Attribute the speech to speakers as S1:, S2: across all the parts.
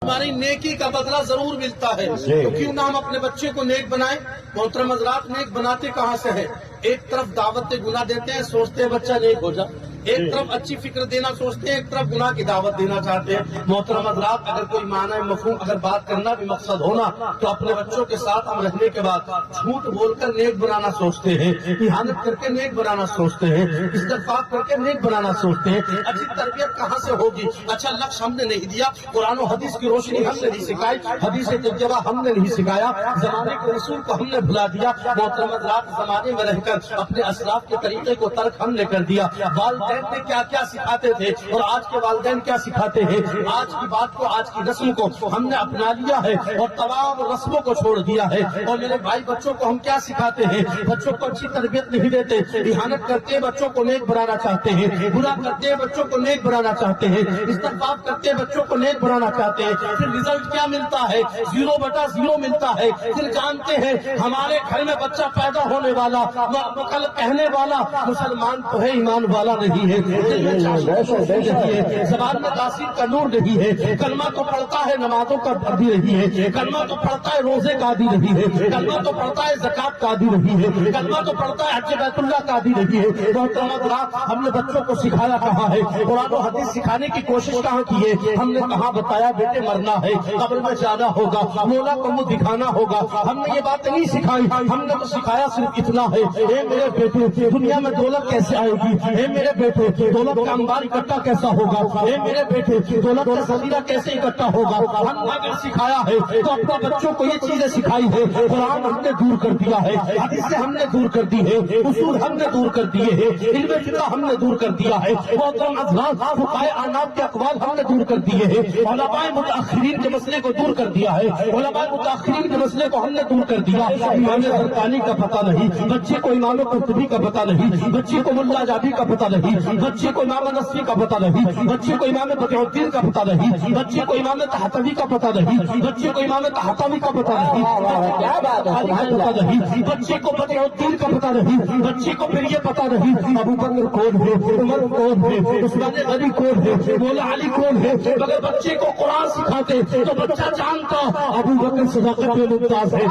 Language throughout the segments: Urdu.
S1: ہماری نیکی کا بدلہ ضرور ملتا ہے، تو کیوں نہ ہم اپنے بچے کو نیک بنائیں۔ محترم حضرات، نیک بناتے کہاں سے ہے؟ ایک طرف دعوت گناہ دیتے ہیں، سوچتے ہیں بچہ نیک ہو جائے، ایک طرف اچھی فکر دینا سوچتے ہیں، ایک طرف گناہ کی دعوت دینا چاہتے ہیں۔ محترم حضرات، اگر کوئی معنی مفہوم اگر بات کرنا بھی مقصد ہونا تو اپنے بچوں کے ساتھ ہم رہنے کے بعد جھوٹ بول کر نیک بنانا سوچتے ہیں، احانت کر کے نیک بنانا سوچتے ہیں، استغفار کر کے نیک بنانا سوچتے ہیں۔ اچھی تربیت کہاں سے ہوگی؟ اچھا لفظ ہم نے نہیں دیا، قرآن و حدیث کی روشنی ہم نے نہیں سکھائی، حدیث طیبہ ہم نے نہیں سکھایا، زمانے کے رسول کو ہم نے بھلا دیا۔ محترم حضرات، زمانے میں رہ کر اپنے اسلاف کے طریقے کو ترک ہم نے کر دیا۔ والدین نے کیا کیا سکھاتے تھے اور آج کے والدین کیا سکھاتے ہیں؟ آج کی بات کو، آج کی رسم کو ہم نے اپنا لیا ہے اور تمام رسموں کو چھوڑ دیا ہے۔ اور میرے بھائی، بچوں کو ہم کیا سکھاتے ہیں؟ بچوں کو اچھی تربیت نہیں دیتے، احانت کرتے بچوں کو نیک بنانا چاہتے ہیں، برا کرتے بچوں کو نیک بنانا چاہتے ہیں، استغفار کرتے بچوں کو نیک بنانا چاہتے ہیں۔ پھر رزلٹ کیا ملتا ہے؟ 0/0 ملتا ہے۔ پھر جانتے ہیں ہمارے گھر میں بچہ پیدا ہونے والا، کل کہنے والا مسلمان تو ہے، ایمان والا نہیں ہے، زبان میں تاثیر کا نور نہیں ہے، کلمہ تو پڑھتا ہے نمازوں کا عادی نہیں ہے، کلمہ تو پڑھتا ہے روزے کا عادی نہیں ہے، کلمہ تو پڑھتا ہے زکات کا عادی نہیں ہے، کلمہ تو پڑھتا ہے حج بیت اللہ کا عادی نہیں ہے۔ محترم حضرات، ہم نے بچوں کو سکھایا کہاں ہے؟ قرآن و حدیث سکھانے کی کوشش کہاں کی ہے؟ ہم نے کہاں بتایا بیٹے مرنا ہے، قبر میں جانا ہوگا، مولا کو منہ دکھانا ہوگا؟ ہم نے یہ بات نہیں سکھائی، ہم نے تو سکھایا صرف اتنا ہے، اے میرے بیٹے دنیا میں دولت کیسے آئے گی؟ اے میرے بیٹے دولت کا انبار اکٹھا کیسا ہوگا؟ اے میرے بیٹے دولت کا ذخیرہ کیسے اکٹھا ہوگا؟ ہم نے اگر سکھایا ہے تو اپنے بچوں کو یہ چیزیں سکھائی ہے۔ قرآن ہم نے دور کر دیا ہے، حدیث ہم نے دور کر دی ہے، اصول ہم نے دور کر دیے ہیں، علم فقہ ہم نے دور کر دیا ہے، محترم حضرات فقہائے اعناف کے اقوال ہم نے دور کر دیے ہیں، علماء متاخرین کے مسئلے کو دور کر دیا ہے، علماء متاخرین کے مسئلے کو ہم نے دور کر دیا۔ امام زرقانی کا پتہ نہیں، بچے کو امام قرطبی کا پتہ نہیں، بچے کو ملا جابی کا پتہ نہیں، بچے کو امام نصفی کا پتہ نہیں، بچے کو امام بدیع الدین کا پتہ نہیں، بچے کو امام طحاوی کا پتہ نہیں، بچے کو امام طحاوی کا پتہ نہیں، بچے کو بدیع الدین کا پتہ نہیں، بچے کو پھر یہ پتہ نہیں ابو بکر کون ہے، عمر کون ہے، عثمان غنی کون ہے، مولا علی کون ہے۔ مگر بچے کو قرآن سکھاتے تو بچہ جانتا ابو بکر صداقت میں ممتاز ہے،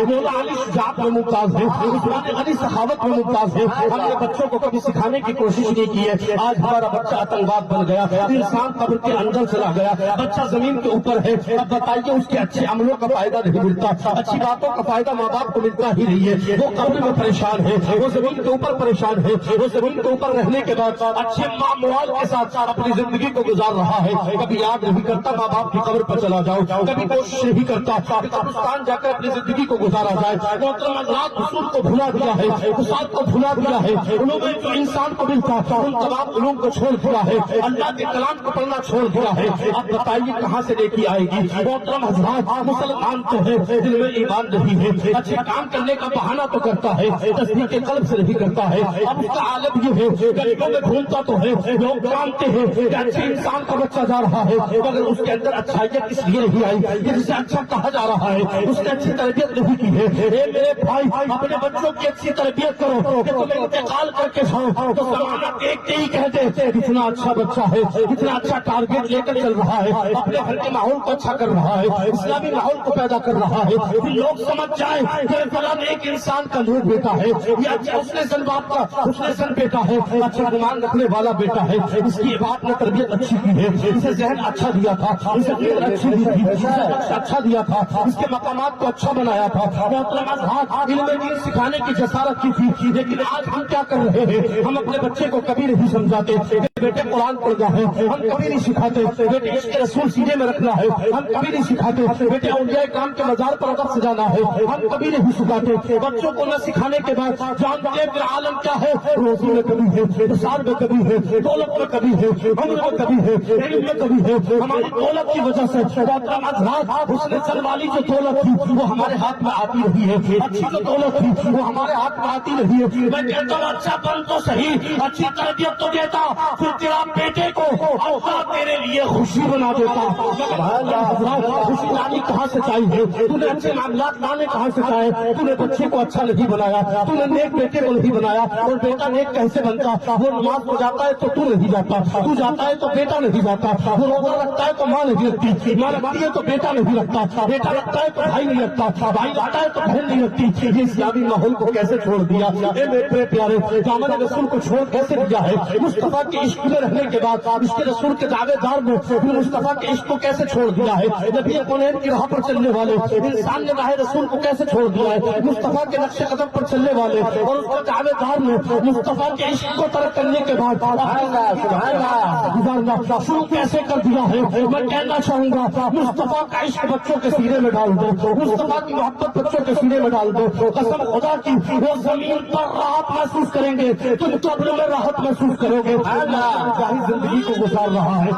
S1: مولا علی شجاعت میں ممتاز ہے، عثمان غنی سخاوت میں ممتاز ہے۔ ہم نے بچوں کو کبھی سکھانے کی کوشش نہیں کی ہے۔ آج ہمارا بچہ آتنکواد بن گیا، انسان قبر کے اندر چلا گیا، بچہ زمین کے اوپر ہے۔ اب بتائیے اس کے اچھے عملوں کا فائدہ نہیں ملتا، اچھی باتوں کا فائدہ ماں باپ کو ملتا ہی نہیں ہے۔ وہ قبر میں پریشان ہے، وہ زمین کے اوپر پریشان ہے، وہ زمین کے اوپر رہنے کے بعد اچھے معمول کے ساتھ اپنی زندگی کو گزار رہا ہے۔ کبھی یاد نہیں کرتا ماں باپ کی قبر پر چلا جاؤ، کبھی کوشش نہیں کرتا کہ قبرستان جا کر اپنی زندگی کو گزارا جائے۔ محترم حضرات، اصول کو بھلا دیا ہے، اصول کو بھلا دیا ہے، علوم جو انسان کو ملتا ان تمام علوم کو چھوڑ دیا ہے، اللہ کے کلام کو پڑھنا چھوڑ دیا ہے۔ اب بتائیے کہاں سے نیکی آئے گی؟ محترم حضرات، مسلمان تو ہے دل میں ایمان نہیں ہے، اچھے کام کرنے کا بہانہ تو کرتا ہے، تصدیق قلب سے نہیں کرتا ہے۔ اب اس کا عالم یہ ہے گلیوں میں گھومتا تو ہے، لوگ جانتے ہیں کہ اچھے انسان کا بچہ جا رہا ہے، مگر اس کے اندر اچھائیت اس لیے نہیں آئی کہ جسے اچھا کہا جا رہا ہے اس نے اچھی تربیت نہیں کی ہے۔ اے میرے بھائی، اپنے بچوں کی اچھی تربیت کرو کہ تمہیں انتقال کر کے جاؤ تو زمانہ دیکھتے ہی کہتے کتنا اچھا بچہ ہے، کتنا اچھا ٹارگیٹ لے کر چل رہا ہے، اپنے گھر کے ماحول کو اچھا کر رہا ہے، اسلامی ماحول کو پیدا کر رہا ہے، پھر لوگ سمجھ جائیں کہ فلاں ایک انسان کا نور بیٹا ہے، یا حسن زن باپ کا حسن زن بیٹا ہے، اچھا گمان رکھنے والا بیٹا ہے، اس کی باپ نے تربیت اچھی کی ہے، اسے ذہن اچھا دیا تھا، اسے فکر اچھی دی تھی، اسے اچھا دیا تھا، اس کے مقامات کو اچھا بنایا تھا۔ محترم حضرات، علم دین سکھانے کی جسارت کی تھی، لیکن آج ہم کیا کر رہے ہیں؟ ہم اپنے بچے کو کبھی نہیں سمجھاتے بیٹے قرآن پڑھنا ہے، ہم کبھی نہیں سکھاتے بیٹے عشق رسول سینے میں رکھنا ہے، ہم کبھی نہیں سکھاتے بیٹے اولیاء کرام کے مزار پر ادب سجانا ہے، ہم کبھی نہیں سکھاتے۔ بچوں کو نہ سکھانے کے بعد جانتے ہیں پھر عالم کیا ہے، روزی میں کبھی ہے، انسان میں کبھی ہے، دولت میں کبھی ہے، عمر میں کبھی ہے، علم میں کبھی ہے۔ ہماری دولت کی وجہ سے محترم حضرات، حسن زن والی جو دولت تھی وہ ہمارے ہاتھ میں آتی رہی ہے، اچھی جو دولت تھی وہ ہمارے ہاتھ میں آتی رہی ہے۔ میں کہتا ہوں اچھا بن تو صحیح، اچھی تربیت تو دیتا، پھر تیرا بیٹے کو اللہ تیرے لیے خوشی بنا دیتا۔ خوشی لانی کہاں سے چاہیے؟ تو نے اچھے معاملات لانے کہاں سے چاہے؟ تو نے بچے کو اچھا نہیں بنایا، تو نے نیک بیٹے کو نہیں بنایا، اور بیٹا نیک کیسے بنتا؟ وہ نماز کو جاتا ہے تو تو نہیں جاتا، تو جاتا ہے تو بیٹا نہیں جاتا، وہ روزہ رکھتا ہے تو ماں نہیں رکھتی، ماں رکھتی ہے تو بیٹا نہیں رکھتا، بیٹا رکھتا ہے تو بھائی نہیں رکھتا، بھائی رکھتا ہے تو بہن نہیں رکھتی۔ یہ اسلامی ماحول کو کیسے چھوڑ دیا اے میرے پیارے، دامن رسول کو چھوڑ کیسے دیا ہے؟ مصطفیٰ کے عشق میں رہنے کے بعد اس کے رسول کے دعوے دار میں پھر مصطفیٰ کے عشق کو کیسے چھوڑ دیا ہے؟ نبی کونین کی راہ پر چلنے والے انسان نے راہ رسول کو کیسے چھوڑ دیا ہے؟ مصطفیٰ کے نقش قدم پر چلنے والے اور اس کے دعوے دار میں مصطفیٰ کے عشق کو ترک کرنے کے بعد گزارنا شروع کیسے کر دیا ہے؟ میں کہنا چاہوں گا مصطفیٰ کا عشق بچوں کے سینے میں ڈال دو، مصطفیٰ کی محبت بچوں کے سینے میں ڈال دو، قسم خدا کی وہ زمین پر راحت محسوس کریں گے، تم قبر میں راحت محسوس کرو گے۔ ظاہر زندگی کو گزار رہا ہے،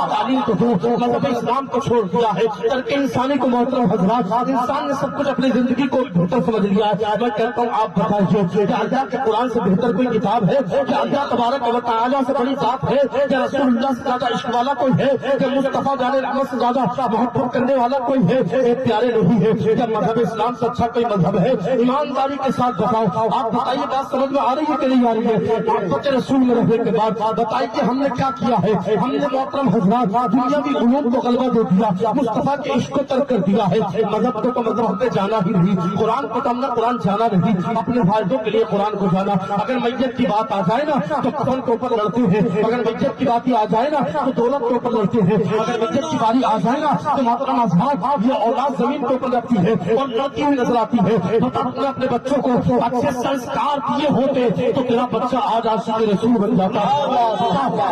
S1: تعلیم کو دو، مذہب اسلام کو چھوڑ دیا ہے، ترک انسانی کو محترم حضرات انسان نے سب کچھ اپنی زندگی کو بہتر سمجھ لیا ہے۔ میں کہتا ہوں آپ بتائیے کہ اللہ کے قرآن سے بہتر کوئی کتاب ہے؟ کہ اللہ تبارک و تعالیٰ سے بڑی ذات ہے؟ کہ رسول اللہ سے زیادہ عشق والا کوئی ہے؟ کہ مصطفیٰ جان رحمت سے زیادہ محبت کرنے والا کوئی ہے؟ ایک پیارے نہیں ہے؟ کیا مذہب اسلام سے اچھا کوئی مذہب ہے؟ ایمانداری کے ساتھ بتاؤ، آپ بتائیے بات سمجھ میں آ رہی ہے کہ نہیں آ رہی ہے؟ محبت رسول میں رہنے کے بعد بتائیے کہ ہم نے کیا کیا ہے؟ ہم نے محترم حضرات دنیاوی علوم کو غلبہ دے دیا، مصطفیٰ کے عشق کو ترک کر دیا ہے۔ مذہب کو مذہب ہم نے جانا ہی نہیں، قرآن کو تو ہم نے قرآن جانا نہیں، اپنے فائدوں کے لیے قرآن کو جانا۔ اگر میت کی بات آ جائے نا تو کفن کے اوپر لڑتے ہیں، اگر میت کی بات آ جائے نا تو دولت کے اوپر لڑتے ہیں، اگر میت کی باری آ جائے نا تو محترم اصحاب یہ اولاد زمین کے اوپر لڑتی ہے اور لڑتی ہوئی نظر آتی ہے۔ تو تم نے اپنے بچوں کو اچھے سنسکار دیے ہوتے تو تیرا بچہ آج عاشق رسول بن جاتا ہے۔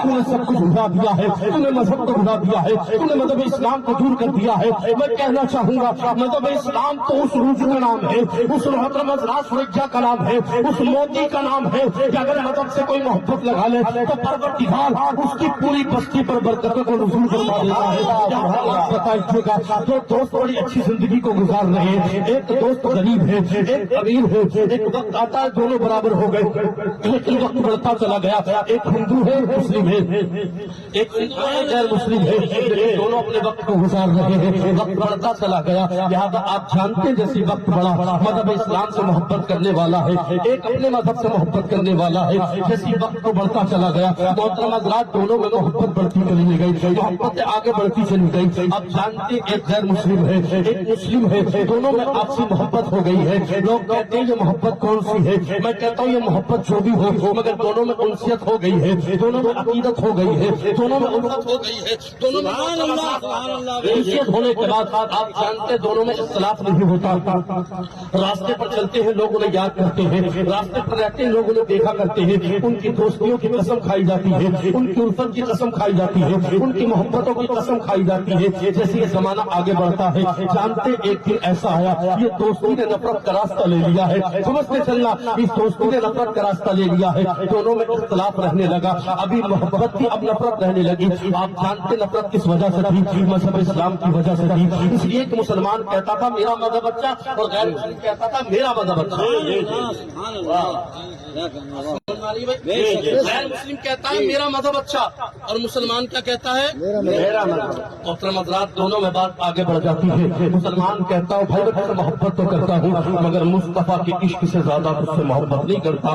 S1: تو نے سب کچھ بھلا دیا ہے، تو نے مذہب کو بھلا دیا ہے، تو نے مذہب اسلام کو دور کر دیا ہے۔ میں کہنا چاہوں گا مذہب اسلام تو اس روز کا نام ہے، اس محترم حضرات فرجہ کا نام ہے، اس موتی کا نام ہے کہ اگر مذہب سے کوئی محبت لگا لے تو پروردگار اس کی پوری بستی پر برکتوں کو نزول فرما دیتا ہے۔ بتائیے گا دو دوست بڑی اچھی زندگی کو گزار رہے ہیں، ایک دوست غریب ہے، ایک امیر ہے، ایک وقت آتا ہے دونوں برابر ہو گئے لیکن وقت بڑھتا چلا گیا، ایک ہندو ہے ایک مسلم ہے، ایک غیر مسلم ہے، لیکن دونوں اپنے وقت کو گزار رہے ہیں، وقت بڑھتا چلا گیا۔ لہٰذا آپ جانتے جیسی وقت بڑھا مذہب اسلام سے محبت کرنے والا ہے، ایک اپنے مذہب سے محبت کرنے والا ہے، جیسی وقت کو بڑھتا چلا گیا محترم حضرات دونوں میں محبت بڑھتی چلی گئی، محبت آگے بڑھتی چلی گئی۔ اب جانتے ایک غیر مسلم ہے ایک مسلم ہے، دونوں میں آپسی محبت ہو گئی ہے۔ لوگ کہتے ہیں یہ محبت کون سی ہے؟ میں کہتا ہوں یہ محبت جو بھی ہو مگر دونوں میں انسیت ہو گئی ہے، دونوں میں عقیدت ہو گئی ہے، دونوں میں الفت ہو گئی ہے، دونوں میں انسیت ہونے کے بعد آپ جانتے دونوں میں اختلاف نہیں ہوتا۔ راستے پر چلتے ہیں لوگ انہیں یاد کرتے ہیں، راستے پر رہتے ہیں لوگ انہیں دیکھا کرتے ہیں، ان کی دوستیوں کی قسم کھائی جاتی ہے، ان کی الفت کی قسم کھائی جاتی ہے، ان کی محبتوں کی قسم کھائی جاتی ہے۔ جیسے یہ زمانہ آگے بڑھتا ہے جانتے ایک دن ایسا آیا یہ دوستی نے نفرت کا راستہ لے لیا ہے، سمجھتے چلنا اس دوستی نے نفرت کا راستہ لے لیا ہے، دونوں میں اختلاف رہنے لگا، ابھی محبت تھی اب نفرت رہنے لگی۔ آپ جانتے نفرت کس وجہ سے تھی؟ مذہب اسلام کی وجہ سے تھی۔ اس لیے کہ مسلمان کہتا تھا میرا مذہب اچھا اور غیر مسلم کہتا تھا میرا مذہب اچھا، غیر مسلم کہتا ہے میرا مذہب اچھا اور مسلمان کیا کہتا ہے میرا مذہب۔ محترم حضرات دونوں میں بات آگے بڑھ جاتی ہے، مسلمان کہتا ہوں بھائی میں محبت تو کرتا ہوں مگر مصطفیٰ کے عشق سے زیادہ تجھ سے محبت نہیں کرتا،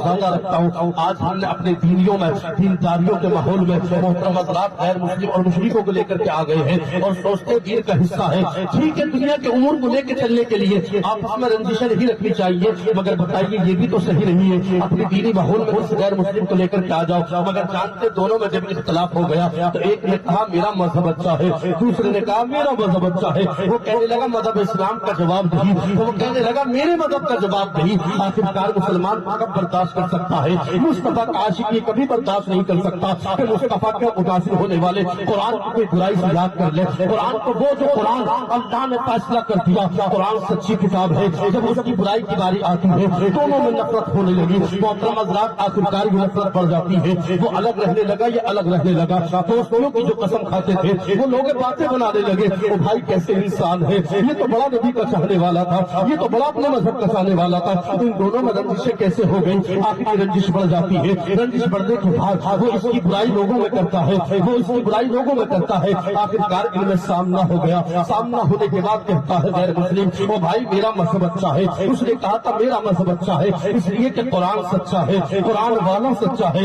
S1: زیادہ رکھتا ہوں۔ آج ہم نے اپنے دینیوں میں دینداریوں کے ماحول میں محترم حضرات غیر مسلم اور مشرکوں کو لے کر کے آ گئے ہیں اور سوچتے دین کا حصہ ہے، ٹھیک ہے دنیا کے امور کو لے کے چلنے کے لیے آپ اس میں رنجشیں نہیں رکھنی چاہیے مگر بتائیے یہ بھی تو صحیح نہیں ہے اپنی دینی ماحول میں اس غیر مسلم کو لے کر کے آ جاؤ، مگر جانتے دونوں میں جب اختلاف ہو گیا تو ایک نے کہا میرا مذہب اچھا ہے، دوسرے نے کہا میرا مذہب اچھا ہے۔ وہ کہنے لگا مذہب اسلام کا جواب نہیں، وہ کہنے لگا میرے مذہب کا جواب نہیں۔ آخرکار مسلمان کب برداشت کر سکتا ہے؟ مصطفیٰ کا عاشق یہ کبھی برداشت نہیں کر سکتا کہ مصطفیٰ کے متاثر ہونے والے قرآن کی کوئی برائی سے یاد کر لے، قرآن کو وہ جو قرآن اللہ نے فیصلہ کر دیا قرآن سچی کتاب ہے، جب اس کی برائی کی باری آتی ہے دونوں میں نفرت ہونے لگی۔ محترم حضرات آخرکار یہ نفرت بڑھ جاتی ہے، وہ الگ رہنے لگا یہ الگ رہنے لگا، دوستوں کی جو قسم کھاتے تھے وہ لوگ باتیں بنانے لگے وہ بھائی کیسے انسان ہے، یہ تو بڑا نبی کا چاہنے والا تھا، یہ تو بڑا اپنے مذہب کا چاہنے والا تھا، ان دونوں میں رنجشیں کیسے ہو گئی؟ آخر رنجش بڑھ جاتی ہے، رنجش بڑھنے کے بعد وہ اس کی برائی لوگوں میں کرتا ہے، وہ اس کی برائی لوگوں میں کرتا ہے، آخرکار ان میں سامنا ہو گیا، سامنا ہونے کے بعد کہتا ہے غیر مسلم وہ بھائی میرا مذہب اچھا ہے، اس نے کہا تھا میرا مذہب اچھا ہے اس لیے کہ قرآن سچا ہے، قرآن والا سچا ہے،